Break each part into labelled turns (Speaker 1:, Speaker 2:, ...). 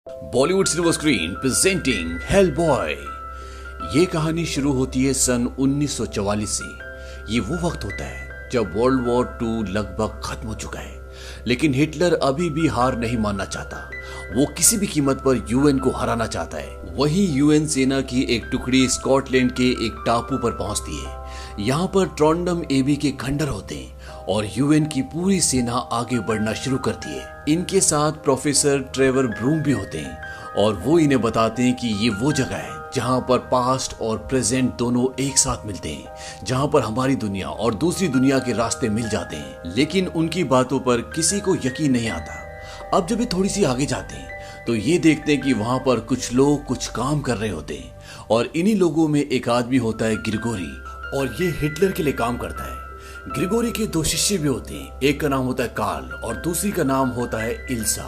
Speaker 1: Bollywood silver screen presenting Hellboy. ये कहानी शुरू होती है सन 1944 से। ये वो वक्त होता है जब वर्ल्ड वॉर 2 लगभग खत्म हो चुका है, लेकिन हिटलर अभी भी हार नहीं मानना चाहता। वो किसी भी कीमत पर यूएन को हराना चाहता है। वहीं यूएन सेना की एक टुकड़ी स्कॉटलैंड के एक टापू पर पहुंचती है। यहाँ पर ट्रॉन्डम एबी के खंडर होते हैं और यूएन की पूरी सेना आगे बढ़ना शुरू करती है। इनके साथ प्रोफेसर ट्रेवर ब्रूम भी होते हैं और वो इन्हें बताते हैं कि ये वो जगह है जहाँ पर पास्ट और प्रेजेंट दोनों एक साथ मिलते हैं, जहाँ पर हमारी दुनिया और दूसरी दुनिया के रास्ते मिल जाते हैं। लेकिन उनकी बातों पर किसी को यकीन नहीं आता। अब जब ये थोड़ी सी आगे जाते हैं तो ये देखते हैं कि वहाँ पर कुछ लोग कुछ काम कर रहे होते हैं और इन्हीं लोगों में एक आदमी होता है ग्रिगोरी, और ये हिटलर के लिए काम करता है। ग्रिगोरी के 2 शिष्य भी होते हैं, एक का नाम होता है कार्ल और दूसरी का नाम होता है इल्सा।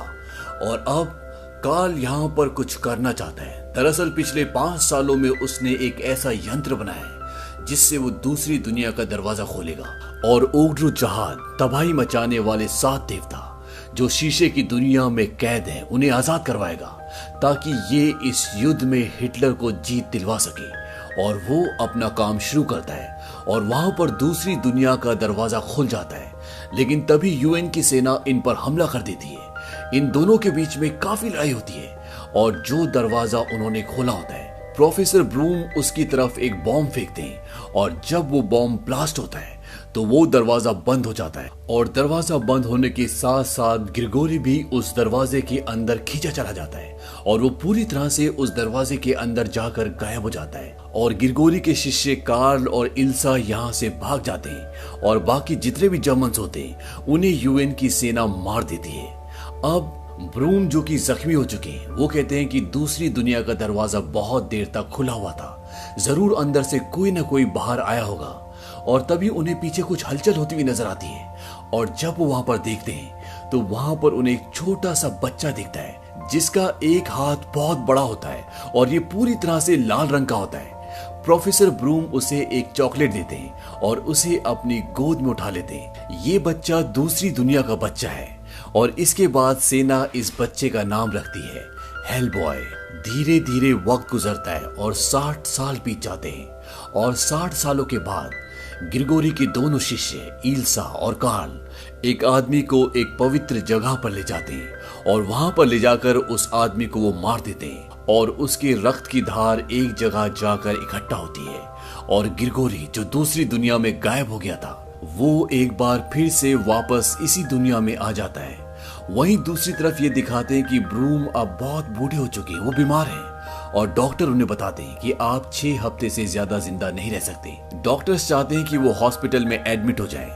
Speaker 1: और अब कार्ल यहाँ पर कुछ करना चाहता है। दरअसल पिछले 5 सालों में उसने एक ऐसा यंत्र बनाया है जिससे वो दूसरी दुनिया का दरवाजा खोलेगा और ओग्ड्रू जहाज, तबाही मचाने वाले 7 देवता जो शीशे की दुनिया में कैद हैं, उन्हें आजाद करवाएगा ताकि ये इस युद्ध में हिटलर को जीत दिलवा सके। और वो अपना काम शुरू करता है और वहां पर दूसरी दुनिया का दरवाजा खुल जाता है। लेकिन तभी यूएन की सेना इन पर हमला कर देती है। इन दोनों के बीच में काफी लड़ाई होती है और जो दरवाजा उन्होंने खोला होता है, प्रोफेसर ब्रूम उसकी तरफ एक बॉम्ब फेंकते हैं और जब वो बॉम्ब ब्लास्ट होता है तो वो दरवाजा बंद हो जाता है। और दरवाजा बंद होने के साथ साथ ग्रिगोरी भी उस दरवाजे के अंदर खींचा चला जाता है और वो पूरी तरह से उस दरवाजे के अंदर जाकर गायब हो जाता है। और ग्रिगोरी के शिष्य कार्ल और इल्सा यहाँ से भाग जाते हैं और बाकी जितने भी जर्मन्स होते हैं उन्हें यूएन की सेना मार देती है। अब ब्रूम जो कि जख्मी हो चुके हैं, वो कहते हैं कि दूसरी दुनिया का दरवाजा बहुत देर तक खुला हुआ था, जरूर अंदर से कोई ना कोई बाहर आया होगा। और तभी उन्हें पीछे कुछ हलचल होती हुई नजर आती है और जब वो वहां पर देखते हैं तो वहां पर उन्हें एक छोटा सा बच्चा दिखता है जिसका एक हाथ बहुत बड़ा होता है और ये पूरी तरह से लाल रंग का होता है। प्रोफेसर ब्रूम उसे एक चॉकलेट देते हैं और उसे अपनी गोद में उठा लेते हैं। ये बच्चा दूसरी दुनिया का बच्चा है और इसके बाद सेना इस बच्चे का नाम रखती है हेलबॉय। धीरे धीरे वक्त गुजरता है और 60 साल बीत जाते हैं और 60 सालों के बाद ग्रिगोरी के दोनों शिष्य इल्सा और कार्ल एक आदमी को एक पवित्र जगह पर ले जाते हैं और वहां पर ले जाकर उस आदमी को वो मार देते हैं और उसके रक्त की धार एक जगह जाकर इकट्ठा होती है। और ग्रिगोरी जो दूसरी दुनिया में गायब हो गया था वो एक बार फिर से वापस इसी दुनिया में आ जाता है। वहीं दूसरी तरफ ये दिखाते हैं कि ब्रूम अब बहुत बूढ़े हो चुके हैं, वो बीमार हैं और डॉक्टर उन्हें बताते हैं कि आप 6 हफ्ते से ज्यादा जिंदा नहीं रह सकते। डॉक्टर्स चाहते हैं कि वो हॉस्पिटल में एडमिट हो जाएं,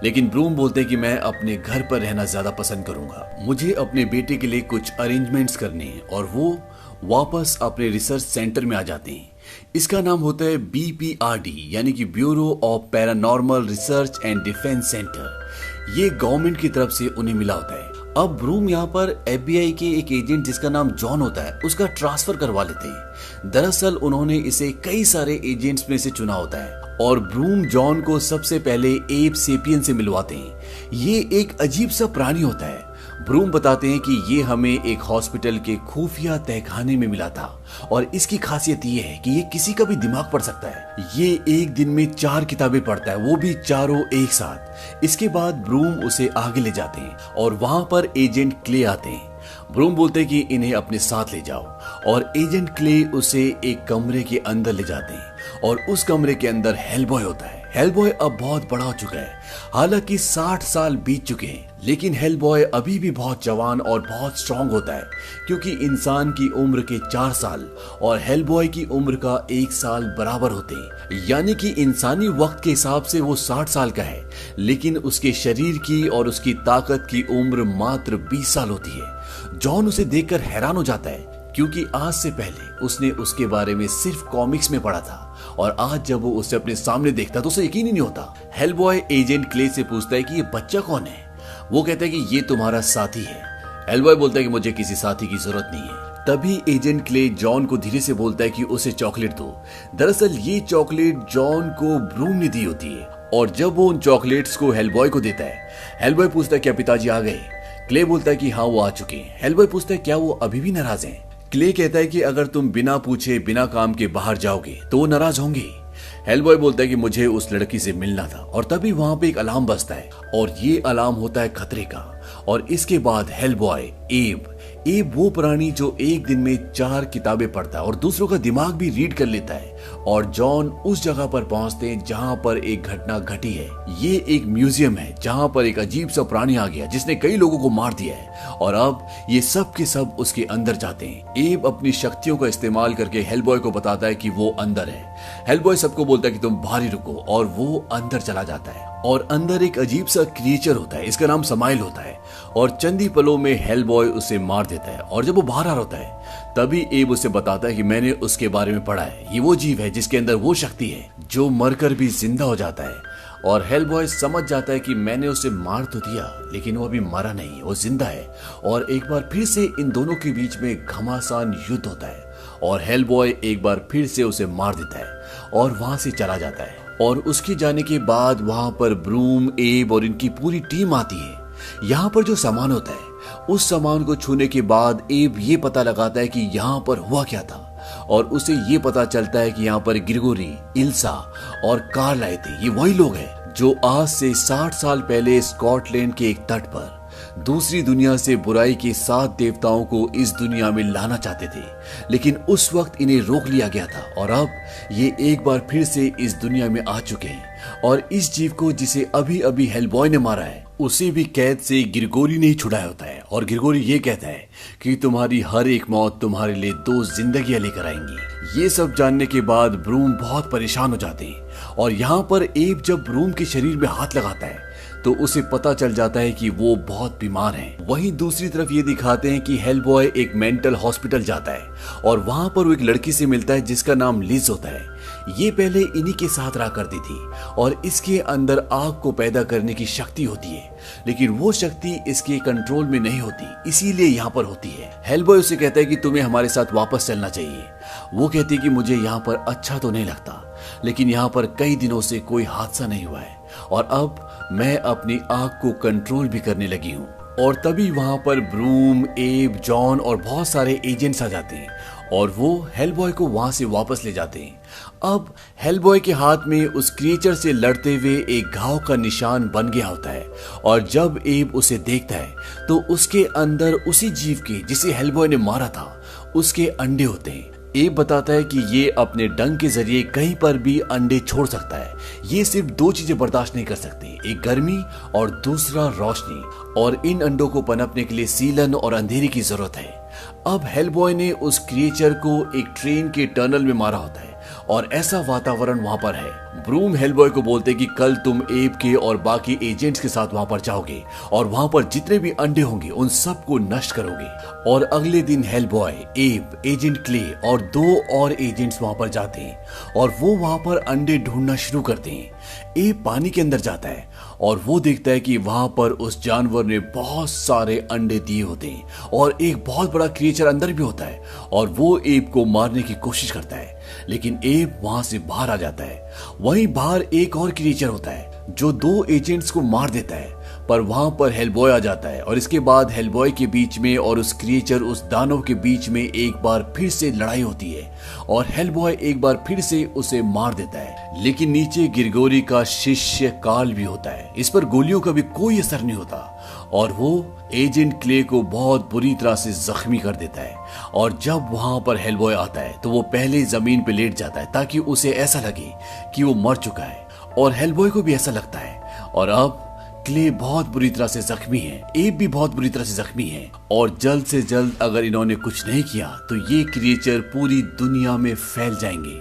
Speaker 1: लेकिन ब्रूम बोलते हैं कि मैं अपने घर पर रहना ज्यादा पसंद करूंगा, मुझे अपने बेटे के लिए कुछ अरेंजमेंट्स करने हैं। और वो वापस अपने रिसर्च सेंटर में आ जाते हैं। इसका नाम होता है BPRD यानी कि bureau of paranormal research and defence centre. ये गवर्नमेंट की तरफ से उन्हें मिला होता है। अब ब्रूम यहाँ पर FBI के एक एजेंट जिसका नाम जॉन होता है उसका ट्रांसफर करवा लेते हैं। दरअसल उन्होंने इसे कई सारे एजेंट्स में से चुना होता है और ब्रूम जॉन को सबसे पहले एप सेपियन से मिलवाते हैं। ये एक अजीब सा प्राणी होता है। ब्रूम बताते हैं कि ये हमें एक हॉस्पिटल के खुफिया तहखाने में मिला था और इसकी खासियत ये है कि ये किसी का भी दिमाग पढ़ सकता है। ये एक दिन में 4 किताबें पढ़ता है, वो भी चारों एक साथ। इसके बाद ब्रूम उसे आगे ले जाते हैं और वहां पर एजेंट क्ले आते हैं। ब्रूम बोलते हैं कि इन्हें अपने साथ ले जाओ और एजेंट क्ले उसे एक कमरे के अंदर ले जाते हैं और उस कमरे के अंदर हेलबॉय होता है। हेलबॉय अब बहुत बड़ा हो चुका है, हालांकि 60 साल बीत चुके हैं, लेकिन हेलबॉय अभी भी बहुत जवान और बहुत स्ट्रांग होता है क्योंकि इंसान की उम्र के 4 साल और हेलबॉय की उम्र का 1 साल बराबर होते हैं। यानी कि इंसानी वक्त के हिसाब से वो 60 साल का है, लेकिन उसके शरीर की और उसकी ताकत की उम्र मात्र 20 साल होती है। जॉन उसे देखकर हैरान हो जाता है क्योंकि आज से पहले उसने उसके बारे में सिर्फ कॉमिक्स में पढ़ा था और आज जब वो उसे अपने सामने देखता तो उसे यकीन ही नहीं होता। हेलबॉय एजेंट क्ले से पूछता है कि ये बच्चा कौन है। वो कहता है कि ये तुम्हारा साथी है। हेलबॉय बोलता है कि मुझे किसी साथी की जरूरत नहीं है। तभी एजेंट क्ले जॉन को धीरे से बोलता है कि उसे चॉकलेट दो। दरअसल ये चॉकलेट जॉन को ब्रूम ने दी होती है और जब वो उन चॉकलेट्स को हेलबॉय को देता है, हेलबॉय पूछता है क्या पिताजी आ गए, क्ले बोलता है कि हाँ वो आ चुके हैं। हेलबॉय पूछता है क्या वो अभी भी नाराज हैं? क्ले कहता है कि अगर तुम बिना पूछे बिना काम के बाहर जाओगे तो वो नाराज होंगे। हेलबॉय बोलता है कि मुझे उस लड़की से मिलना था और तभी वहां पे एक अलार्म बजता है और ये अलार्म होता है खतरे का। और इसके बाद हेलबॉय एब वो प्राणी जो एक दिन में 4 किताबें पढ़ता है और दूसरों का दिमाग भी रीड कर लेता है, और जॉन उस जगह पर पहुंचते हैं जहां पर एक घटना घटी है। ये एक म्यूजियम है जहां पर एक अजीब सा प्राणी आ गया जिसने कई लोगों को मार दिया है, और अब ये सब के सब उसके अंदर जाते हैं। एब अपनी शक्तियों का इस्तेमाल करके हेलबॉय को बताता है कि वो अंदर है। हेलबॉय सबको बोलता है कि तुम बाहर ही रुको, और वो अंदर चला जाता है और अंदर एक अजीब सा क्रिएचर होता है, इसका नाम समाइल होता है, और चंद ही पलों में हेलबॉय उसे मार देता है। और जब वो बाहर आ रहा होता है तभी एब उसे बताता है कि मैंने उसके बारे में पढ़ा है, ये वो जीव है जिसके अंदर वो शक्ति है जो मरकर भी जिंदा हो जाता है। और हेलबॉय समझ जाता है कि मैंने उसे मार तो दिया लेकिन वो अभी मरा नहीं, वो जिंदा है। और एक बार फिर से इन दोनों के बीच में घमासान युद्ध होता है और हेलबॉय एक बार फिर से उसे मार देता है और वहां से चला जाता है। और उसके जाने के बाद वहां पर ब्रूम, एब और इनकी पूरी टीम आती है। यहाँ पर जो सामान होता है उस सामान को छूने के बाद एब ये पता लगाता है कि यहाँ पर हुआ क्या था, और उसे ये पता चलता है कि यहाँ पर ग्रिगोरी, इल्सा और कार्ल आए थे। ये वही लोग हैं जो आज से 60 साल पहले स्कॉटलैंड के एक तट पर दूसरी दुनिया से बुराई के 7 देवताओं को इस दुनिया में लाना चाहते थे, लेकिन उस वक्त इन्हें रोक लिया गया था। और अब ये एक बार फिर से इस दुनिया में आ चुके हैं, और इस जीव को जिसे अभी अभी हेलबॉय ने मारा है उसे भी कैद से ग्रिगोरी ने ही छुड़ाया होता है। और ग्रिगोरी ये कहता है कि तुम्हारी हर एक मौत तुम्हारे लिए 2 जिंदगियां लेकर आएंगी। ये सब जानने के बाद ब्रूम बहुत परेशान हो जाते हैं, और यहाँ पर एब जब ब्रूम के शरीर में हाथ लगाता है तो उसे पता चल जाता है कि वो बहुत बीमार हैं। वहीं दूसरी तरफ ये दिखाते हैं कि हेलबॉय एक मेंटल हॉस्पिटल जाता है और वहां पर वो एक लड़की से मिलता है जिसका नाम लिज होता है। ये पहले इन्हीं के साथ रहा करती थी और इसके अंदर आग को पैदा करने की शक्ति होती है, लेकिन वो शक्ति इसके कंट्रोल में नहीं होती, इसीलिए यहाँ पर होती है। हेलबॉय उसे कहता है कि तुम्हें हमारे साथ वापस चलना चाहिए। वो कहती है कि मुझे यहाँ पर अच्छा तो नहीं लगता, लेकिन यहाँ पर कई दिनों से कोई हादसा नहीं हुआ है और अब मैं अपनी आग को कंट्रोल भी करने लगी हूँ। और तभी वहां पर ब्रूम, एब, जॉन और बहुत सारे एजेंट्स आ जाते हैं और वो हेलबॉय को वहां से वापस ले जाते हैं। अब हेलबॉय के हाथ में उस क्रिएचर से लड़ते हुए एक घाव का निशान बन गया होता है, और जब एब उसे देखता है तो उसके अंदर उसी जीव के जिसे हेलबॉय ने मारा था उसके अंडे होते हैं। एब बताता है कि ये अपने डंक के जरिए कहीं पर भी अंडे छोड़ सकता है। ये सिर्फ 2 चीजें बर्दाश्त नहीं कर सकती, एक गर्मी और दूसरा रोशनी, और इन अंडों को पनपने के लिए सीलन और अंधेरे की जरूरत है। अब हेलबॉय ने उस क्रिएचर को एक ट्रेन के टनल में मारा होता है और ऐसा वातावरण वहां पर है। ब्रूम हेलबॉय को बोलते कि कल तुम एब के और बाकी एजेंट्स के साथ वहां पर जाओगे और वहां पर जितने भी अंडे होंगे उन सबको नष्ट करोगे। और अगले दिन हेलबॉय, एब, एजेंट क्ले और 2 और एजेंट्स वहां पर जाते हैं और वो वहां पर अंडे ढूंढना शुरू करते हैं। एब पानी के अंदर जाता है और वो देखता है कि वहां पर उस जानवर ने बहुत सारे अंडे दिए होते हैं और एक बहुत बड़ा क्रिएचर अंदर भी होता है, और वो एब को मारने की कोशिश करता है, लेकिन एब वहां से बाहर आ जाता है। वहीं बाहर एक और क्रिएचर होता है जो 2 एजेंट्स को मार देता है, पर वहां पर हेलबॉय आ जाता है और इसके बाद हेलबॉय के बीच में और उस क्रिएचर, उस दानव के बीच में एक बार फिर से लड़ाई होती है और हेलबॉय एक बार फिर से उसे मार देता है। लेकिन नीचे ग्रिगोरी का शिष्य कार्ल भी होता है, इस पर गोलियों का भी कोई असर नहीं होता और वो एजेंट क्ले को बहुत बुरी तरह से जख्मी कर देता है। और जब वहां पर हेलबॉय आता है तो वो पहले जमीन पे लेट जाता है ताकि उसे ऐसा लगे कि वो मर चुका है, और हेलबॉय को भी ऐसा लगता है। और अब क्ले बहुत बुरी तरह से जख्मी है, एब भी बहुत बुरी तरह से जख्मी है, और जल्द से जल्द अगर इन्होंने कुछ नहीं किया तो ये क्रिएचर पूरी दुनिया में फैल जाएंगे।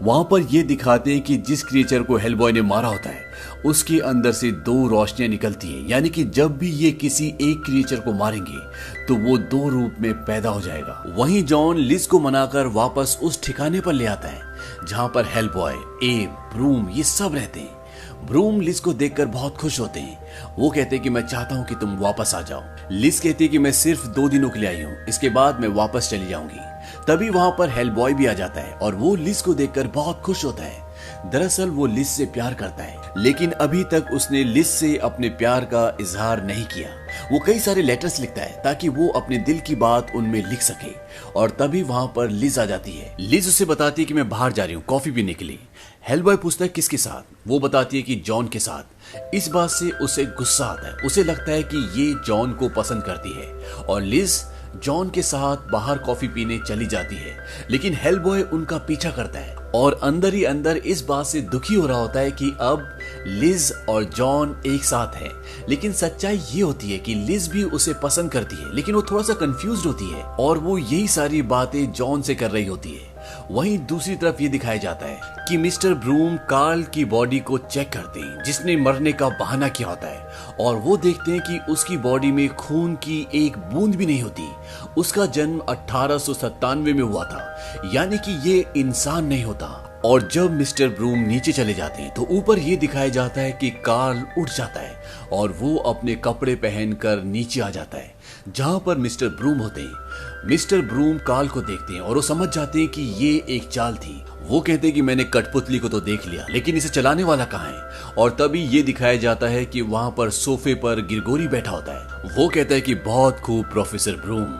Speaker 1: वहां पर ये दिखाते हैं कि जिस क्रिएचर को हेलबॉय ने मारा होता है उसके अंदर से 2 रोशनियां निकलती हैं, यानी कि जब भी ये किसी एक क्रिएचर को मारेंगे तो वो 2 रूप में पैदा हो जाएगा। वहीं जॉन लिज को मनाकर वापस उस ठिकाने पर ले आता है जहां पर हेलबॉय, एब, ब्रूम ये सब रहते हैं। ब्रूम लिज को देखकर बहुत खुश होते हैं। वो कहते हैं कि मैं चाहता हूं कि तुम वापस आ जाओ। लिज कहती है कि मैं सिर्फ 2 दिनों के लिए आई हूं, इसके बाद मैं वापस चली जाऊंगी। तभी वहां पर हेलबॉय भी आ जाता है और वो लिज को देखकर बहुत खुश होता है। दरअसल वो लिज से प्यार करता है, लेकिन अभी तक उसने लिज से अपने प्यार का इजहार नहीं किया। वो कई सारे लेटर्स लिखता है ताकि वो अपने दिल की बात उनमें लिख सके। और तभी वहां पर लिज आ जाती है। लिज उसे बताती है कि मैं बाहर जा रही हूँ कॉफी पीने के लिए। हेलबॉय पूछता है किसके साथ, वो बताती है कि जॉन के साथ। इस बात से उसे गुस्सा आता है। उसे लगता है कि ये जॉन को पसंद करती है और लिज जॉन के साथ बाहर कॉफी पीने चली जाती है। लेकिन हेलबॉय उनका पीछा करता है और अंदर ही अंदर इस बात से दुखी हो रहा होता है कि अब लिज और जॉन एक साथ हैं। लेकिन सच्चाई ये होती है कि लिज भी उसे पसंद करती है, लेकिन वो थोड़ा सा कंफ्यूज्ड होती है और वो यही सारी बातें जॉन से कर रही होती है। वहीं दूसरी तरफ ये दिखाया जाता है कि मिस्टर ब्रूम कार्ल की बॉडी को चेक करते हैं जिसने मरने का बहाना किया होता है और वो देखते हैं कि उसकी बॉडी में खून की एक बूंद भी नहीं होती। उसका जन्म 1897 में हुआ था, यानी कि ये इंसान नहीं होता। और जब मिस्टर ब्रूम नीचे चले जाते हैं तो ऊपर ये दिखाया जाता है कि कार्ल उठ जाता है और वो अपने कपड़े पहनकर नीचे आ जाता है जहां पर मिस्टर ब्रूम होते हैं। मिस्टर ब्रूम कार्ल को देखते हैं और वो समझ जाते हैं कि ये एक चाल थी। वो कहते हैं कि मैंने कठपुतली को तो देख लिया, लेकिन इसे चलाने वाला कहाँ है। और तभी ये दिखाया जाता है कि वहां पर सोफे पर ग्रिगोरी बैठा होता है। वो कहता है कि बहुत खूब प्रोफेसर ब्रूम।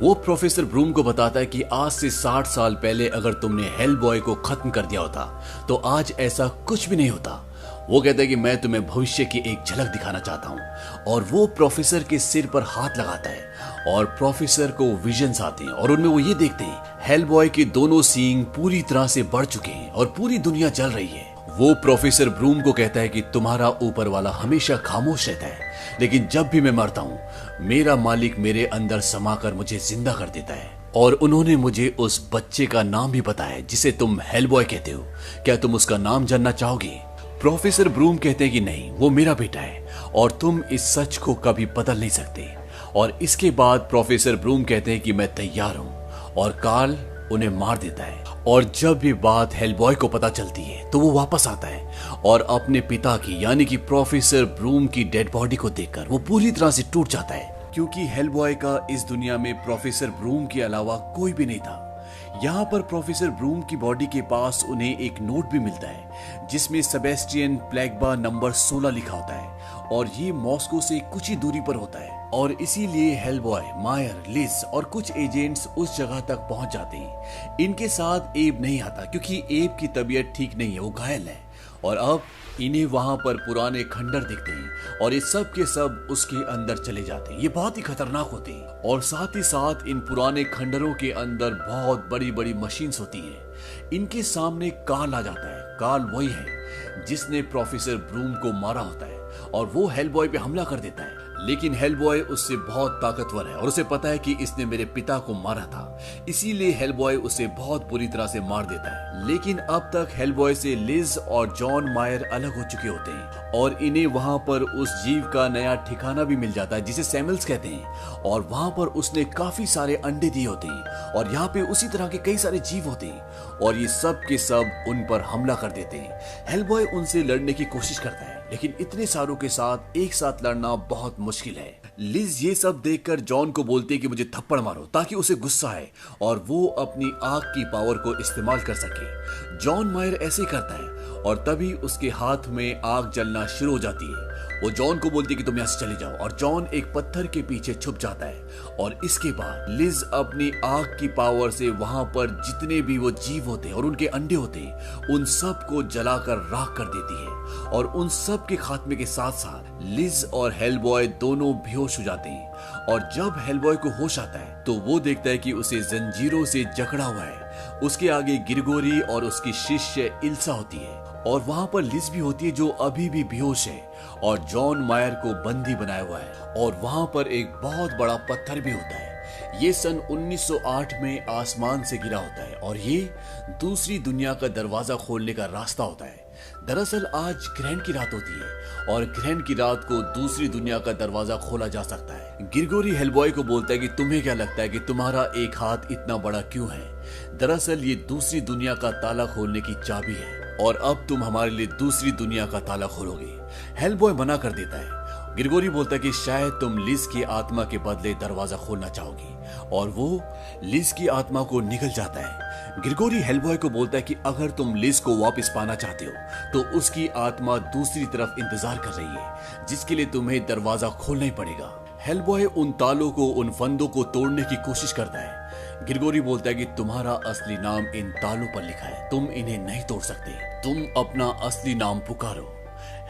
Speaker 1: वो प्रोफेसर ब्रूम को बताता है कि आज से 60 साल पहले अगर तुमने हेलबॉय को खत्म कर दिया होता तो आज ऐसा कुछ भी नहीं होता। वो कहता है कि मैं तुम्हें भविष्य की एक झलक दिखाना चाहता हूँ। और वो प्रोफेसर के सिर पर हाथ लगाता है और प्रोफेसर को विजन्स आते हैं और उनमें वो ये देखते हैं हेलबॉय के दोनों सींग पूरी तरह से बढ़ चुके हैं और पूरी दुनिया जल रही है। वो प्रोफेसर ब्रूम को कहता है कि तुम्हारा ऊपर वाला हमेशा खामोश रहता है, लेकिन जब भी मैं मरता हूँ मेरा मालिक मेरे अंदर समाकर मुझे जिंदा कर देता है। और उन्होंने मुझे उस बच्चे का नाम भी बताया जिसे तुम हेलबॉय कहते हो। क्या तुम उसका नाम जानना चाहोगे? प्रोफेसर ब्रूम कहते हैं कि नहीं, वो मेरा बेटा है और तुम इस सच को कभी बदल नहीं सकते। और इसके बाद प्रोफेसर ब्रूम कहते हैं कि मैं तैयार हूं और कार्ल उन्हें मार देता है। और जब भी बात हेलबॉय को पता चलती है तो वो वापस आता है और अपने पिता की यानी कि प्रोफेसर ब्रूम की डेड बॉडी को देखकर वो पूरी तरह से टूट जाता है, क्योंकि हेलबॉय का इस दुनिया में प्रोफेसर ब्रूम के अलावा कोई भी नहीं था। यहाँ पर प्रोफेसर ब्रूम की बॉडी के पास उन्हें एक नोट भी मिलता है जिसमें सेबेस्टियन प्लेगबा नंबर 16 लिखा होता है और ये मॉस्को से कुछ ही दूरी पर होता है। और इसीलिए हेलबॉय, मायर, लिज और कुछ एजेंट्स उस जगह तक पहुंच जाते हैं। इनके साथ एब नहीं आता क्योंकि एब की तबीयत ठीक नहीं है, वो घायल है। और अब इन्हें वहां पर पुराने खंडर दिखते हैं और ये सब के सब उसके अंदर चले जाते हैं। ये बहुत ही खतरनाक होते हैं और साथ ही साथ इन पुराने खंडरों के अंदर बहुत बड़ी बड़ी मशीन्स होती हैं। इनके सामने कार्ल आ जाता है। कार्ल वही है जिसने प्रोफेसर ब्रूम को मारा होता है और वो हेलबॉय पे हमला कर देता है। लेकिन हेलबॉय उससे बहुत ताकतवर है और उसे पता है कि इसने मेरे पिता को मारा था, इसीलिए हेलबॉय उसे बहुत बुरी तरह से मार देता है। लेकिन अब तक हेलबॉय से लिज और जॉन मायर अलग हो चुके होते हैं और इन्हें वहां पर उस जीव का नया ठिकाना भी मिल जाता है जिसे सैमल्स कहते हैं। और वहां पर उसने काफी सारे अंडे दिए होते हैं और यहाँ पे उसी तरह के कई सारे जीव होते हैं और ये सब के सब उन पर हमला कर देते हैं। हेलबॉय उनसे लड़ने की कोशिश करता है, लेकिन इतने सारों के साथ एक साथ लड़ना बहुत मुश्किल है। लिज ये सब देखकर जॉन को बोलती है कि मुझे थप्पड़ मारो ताकि उसे गुस्सा आए और वो अपनी आग की पावर को इस्तेमाल कर सके। जॉन मायर ऐसे करता है और तभी उसके हाथ में आग जलना शुरू हो जाती है। वो जॉन को बोलती है कि तुम यहाँ से चले जाओ और जॉन एक पत्थर के पीछे छुप जाता है। और इसके बाद लिज अपनी आग की पावर से वहां पर जितने भी वो जीव होते हैं और उनके अंडे होते हैं उन सब को जलाकर राख कर देती है। और उन सब के खात्मे के साथ साथ लिज और हेलबॉय दोनों बेहोश हो जाते हैं। और जब हेलबॉय को होश आता है तो वो देखता है कि उसे जंजीरों से जकड़ा हुआ है। उसके आगे ग्रिगोरी और उसकी शिष्य इल्सा होती है और वहां पर लिज भी होती है जो अभी भी बेहोश है और जॉन मायर को बंदी बनाया हुआ है। और वहां पर एक बहुत बड़ा पत्थर भी होता है। ये सन 1908 में आसमान से गिरा होता है और ये दूसरी दुनिया का दरवाजा खोलने का रास्ता होता है। दरअसल आज ग्रहण की रात होती है और ग्रहण की रात को दूसरी दुनिया का दरवाजा खोला जा सकता है। ग्रिगोरी हेलबॉय को बोलता है कि तुम्हें क्या लगता है कि तुम्हारा एक हाथ इतना बड़ा क्यों है? दरअसल ये दूसरी दुनिया का ताला खोलने की चाबी है और अब तुम हमारे लिए दूसरी दुनिया का ताला खोलोगे। हेलबॉय मना कर देता है। ग्रिगोरी बोलता है कि शायद तुम लिज की आत्मा के बदले दरवाजा खोलना चाहोगी और वो लिज की आत्मा को निगल जाता है। ग्रिगोरी हेलबॉय को बोलता है कि अगर तुम लिज को वापस पाना चाहते हो तो उसकी आत्मा दूसरी तरफ इंतजार कर रही है जिसके लिए तुम्हें दरवाजा खोलना ही पड़ेगा। हेलबॉय उन तालों को, उन फंदों को तोड़ने की कोशिश करता है। ग्रिगोरी बोलता है कि तुम्हारा असली नाम इन तालों पर लिखा है, तुम इन्हें नहीं तोड़ सकते, तुम अपना असली नाम पुकारो।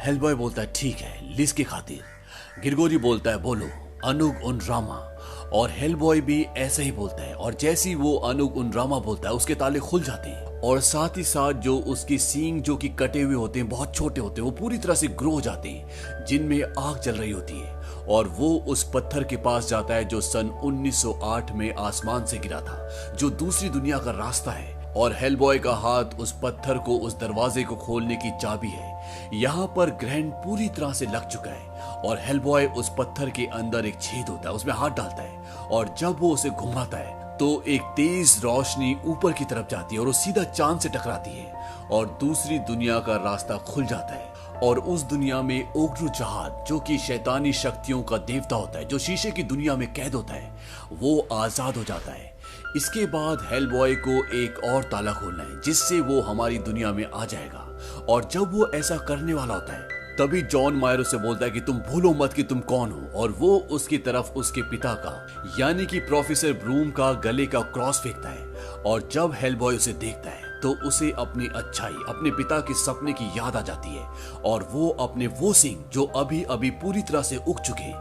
Speaker 1: हेलबॉय बोलता है ठीक है, लिज की खातिर। ग्रिगोरी बोलता है बोलो, अनुग उनरामा। और हेलबॉय भी ऐसा ही बोलता है, और जैसे ही वो अनुग उनरामा बोलता है उसके ताले खुल जाते हैं, और साथ ही साथ जो उसके सींग जो कि कटे हुए होते हैं, बहुत छोटे होते हैं, वो पूरी तरह से ग्रो हो जाते हैं, जिनमें आग जल रही होती है। और वो उस पत्थर के पास जाता है जो सन 1908 में आसमान से गिरा था, जो दूसरी दुनिया का रास्ता है। और हेलबॉय का हाथ उस पत्थर को, उस दरवाजे को खोलने की चाबी है। यहाँ पर ग्रहण पूरी तरह से लग चुका है, और हेलबॉय उस पत्थर के अंदर एक छेद होता है, उसमें हाथ डालता है, और जब वो उसे घुमाता है तो एक तेज रोशनी ऊपर की तरफ जाती है और वो सीधा चांद से टकराती है, और दूसरी दुनिया का रास्ता खुल जाता है। और उस दुनिया में ओग्रू जहाद, जो कि शैतानी शक्तियों का देवता होता है, जो शीशे की दुनिया में कैद होता है, वो आजाद हो जाता है। इसके बाद हेलबॉय को एक और ताला खोलना है, जिससे वो हमारी दुनिया में आ जाएगा। और जब वो ऐसा करने वाला होता है, तभी जॉन मायर उसे बोलता है कि तुम भूलो मत कि तुम कौन हो, और वो उसकी तरफ उसके पिता का, यानी कि प्रोफेसर ब्रूम का गले का क्रॉस फेंकता है। और जब हेलबॉय उसे देखता है तो उसे अपनी अच्छाई, अपने पिता के सपने की याद आ जाती है, और वो अपने वो सिंग जो अभी अभी पूरी तरह से उग चुके,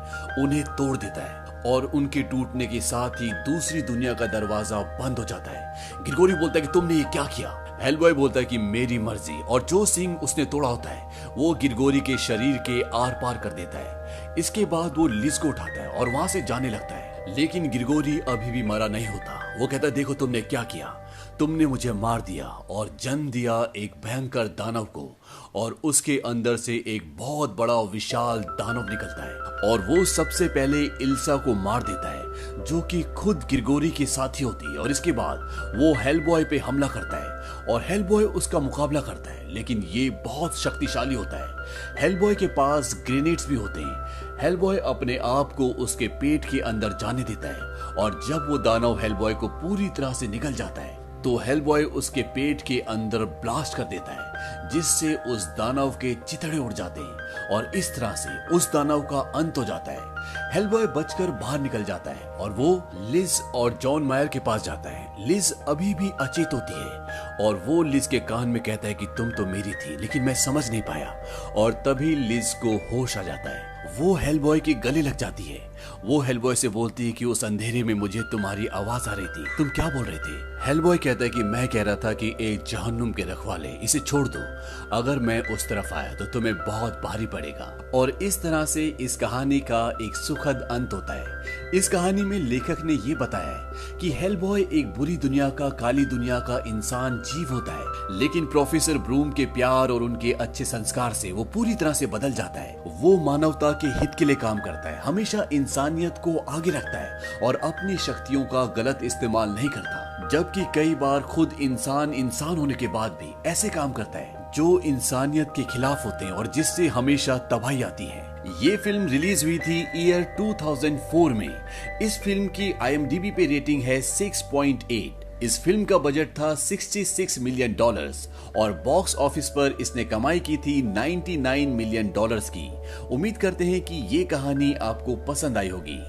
Speaker 1: उन्हें तोड़ देता है। और उनके टूटने के साथ ही दूसरी दुनिया का दरवाजा बंद हो जाता है। ग्रिगोरी बोलता है कि तुमने ये क्या किया? हेलबॉय बोलता है कि मेरी मर्जी। और जो सिंग उसने तोड़ा होता है वो ग्रिगोरी के शरीर के आर पार कर देता है। इसके बाद वो लिज को उठाता है और वहां से जाने लगता है, लेकिन ग्रिगोरी अभी भी मरा नहीं होता। वो कहता है देखो तुमने क्या किया, तुमने मुझे मार दिया और जन्म दिया एक भयंकर दानव को, और उसके अंदर से एक बहुत बड़ा विशाल दानव निकलता है, और वो सबसे पहले इल्सा को मार देता है, जो कि खुद ग्रिगोरी की साथी होती है। और इसके बाद वो हेलबॉय पे हमला करता है, और हेलबॉय उसका मुकाबला करता है, लेकिन ये बहुत शक्तिशाली होता है। हेलबॉय के पास ग्रेनेड्स भी होते हैं। हेलबॉय अपने आप को उसके पेट के अंदर जाने देता है, और जब वो दानव हेलबॉय को पूरी तरह से निगल जाता है तो हेलबॉय उसके पेट के अंदर ब्लास्ट कर देता है, जिससे उस दानव के चिथड़े उड़ जाते हैं, और इस तरह से उस दानव का अंत हो जाता है। हेलबॉय बचकर बाहर निकल जाता है, और वो लिज और जॉन मायर के पास जाता है। लिज अभी भी अचेत होती है, और वो लिज के कान में कहता है कि तुम तो मेरी थी, लेकिन मैं समझ नहीं पाया। और तभी लिज को होश आ जाता है, वो हेलबॉय के गले लग जाती है। वो हेलबॉय से बोलती है कि उस अंधेरे में मुझे तुम्हारी आवाज आ रही थी, तुम क्या बोल रहे थे? हेलबॉय कहता है कि मैं कह रहा था कि एक जहन्नुम के रखवाले, इसे छोड़ दो, अगर मैं उस तरफ आया तो तुम्हें बहुत भारी पड़ेगा। और इस तरह से इस कहानी का एक सुखद अंत होता है। इस कहानी में लेखक ने ये बताया है कि हेलबॉय एक बुरी दुनिया का, काली दुनिया का इंसान जीव होता है, लेकिन प्रोफेसर ब्रूम के प्यार और उनके अच्छे संस्कार से वो पूरी तरह से बदल जाता है। वो मानवता के हित के लिए काम करता है, हमेशा इंसानियत को आगे रखता है, और अपनी शक्तियों का गलत इस्तेमाल नहीं करता। जबकि कई बार खुद इंसान होने के बाद भी ऐसे काम करता है जो इंसानियत के खिलाफ होते हैं, और जिससे हमेशा तबाही आती है। ये फिल्म रिलीज हुई थी ईयर 2004 में। इस फिल्म की IMDb पे रेटिंग है 6.8। इस फिल्म का बजट था $66 मिलियन, और बॉक्स ऑफिस पर इसने कमाई की थी $99 मिलियन की। उम्मीद करते हैं कि ये कहानी आपको पसंद आई होगी।